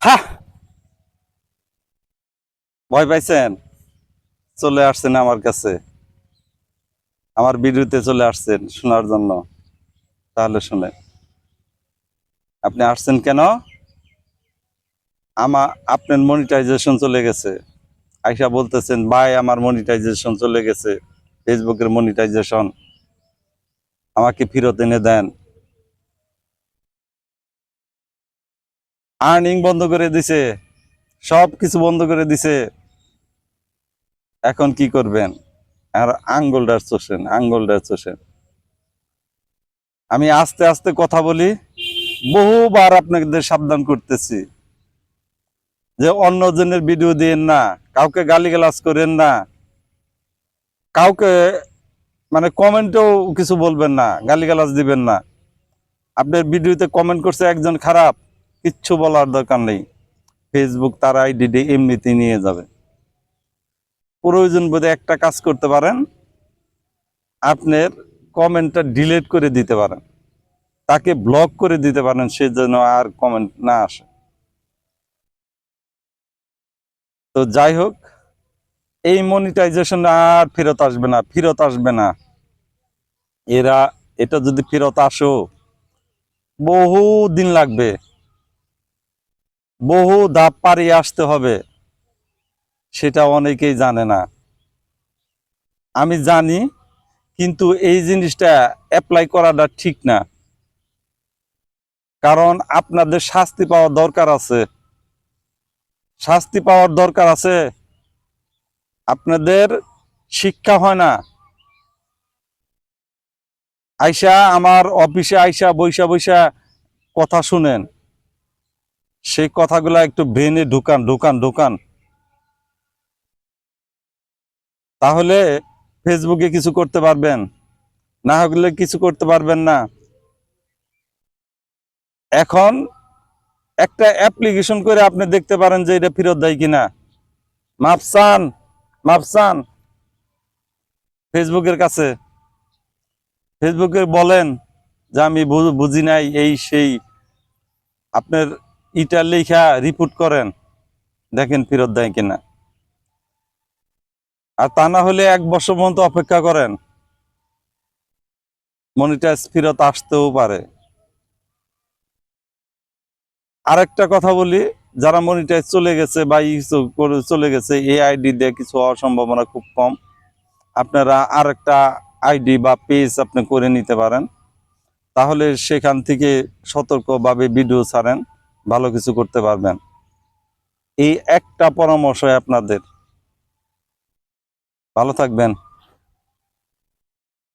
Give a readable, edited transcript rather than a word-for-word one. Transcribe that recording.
হা, ভয় পাইছেন? চলে আসছেন আমার কাছে, আমার ভিডিওতে চলে আসছেন শোনার জন্য। তাহলে শুনে, আপনি আসছেন কেন? আপনার মনিটাইজেশন চলে গেছে। আইসা বলতেছেন ভাই আমার মনিটাইজেশন চলে গেছে, ফেসবুকের মনিটাইজেশন আমাকে ফেরত এনে দেন। আর্নিং বন্ধ করে দিছে, সব কিছু বন্ধ করে দিছে। এখন কি করবেন? আর আঙ্গুলটা চোষেন। আমি আস্তে আস্তে কথা বলি, বহুবার আপনাদের সাবধান করতেছি যে অন্যজনের ভিডিও দিয়েন না, কাউকে গালিগালাজ করেন না, কাউকে মানে কমেন্টেও কিছু বলবেন না, গালিগালাজ দিবেন না। আপনার ভিডিওতে কমেন্ট করছে একজন খারাপ, কিচ্ছু বলার দরকার নেই। ফেসবুক তার আইডি এমনিতেই নিয়ে যাবে। প্রয়োজন বোধে একটা কাজ করতে পারেন, আপনার কমেন্টটা ডিলিট করে দিতে পারেন, তাকে ব্লক করে দিতে পারেন, সে যেন আর কমেন্ট না আসে। তো যাই হোক, এই মনিটাইজেশন আর ফেরত আসবে না। এরা এটা যদি ফেরত আসো, বহু দিন লাগবে, বহু ধাপ পাড়িয়ে আসতে হবে। সেটা অনেকেই জানে না, আমি জানি, কিন্তু এই জিনিসটা অ্যাপ্লাই করাটা ঠিক না। কারণ আপনাদের শাস্তি পাওয়ার দরকার আছে, শাস্তি পাওয়ার দরকার আছে। আপনাদের শিক্ষা হয় না, আইসা আমার অফিসে আইসা বৈশা বৈশা কথা শুনেন, সেই কথাগুলা একটু ব্রেনে ঢুকান ঢুকান ঢুকান, তাহলে ফেসবুকে কিছু করতে পারবেন, না হলে কিছু করতে পারবেন না। এখন একটা অ্যাপ্লিকেশন করে আপনি দেখতে পারেন যে এটা ফেরত দেয় কিনা। মাপসান, মাপসান ফেসবুকের কাছে, ফেসবুকে বলেন যে আমি বুঝি নাই এই সেই, আপনার ইটা লেখা রিপোর্ট করেন, দেখেন ফেরত দেয় কিনা। আর তা না হলে 1 বছর পর্যন্ত অপেক্ষা করেন, মনিটাইজ ফেরত আসতেও পারে। আরেকটা কথা বলি, যারা মনিটাইজ চলে গেছে বা চলে গেছে, এই আইডি দিয়ে কিছু হওয়ার সম্ভাবনা খুব কম। আপনারা আরেকটা আইডি বা পেজ আপনি করে নিতে পারেন, তাহলে সেখান থেকে সতর্কভাবে ভিডিও ছাড়েন, ভালো কিছু করতে পারবেন। এই একটা পরামর্শ আপনাদের। ভালো থাকবেন।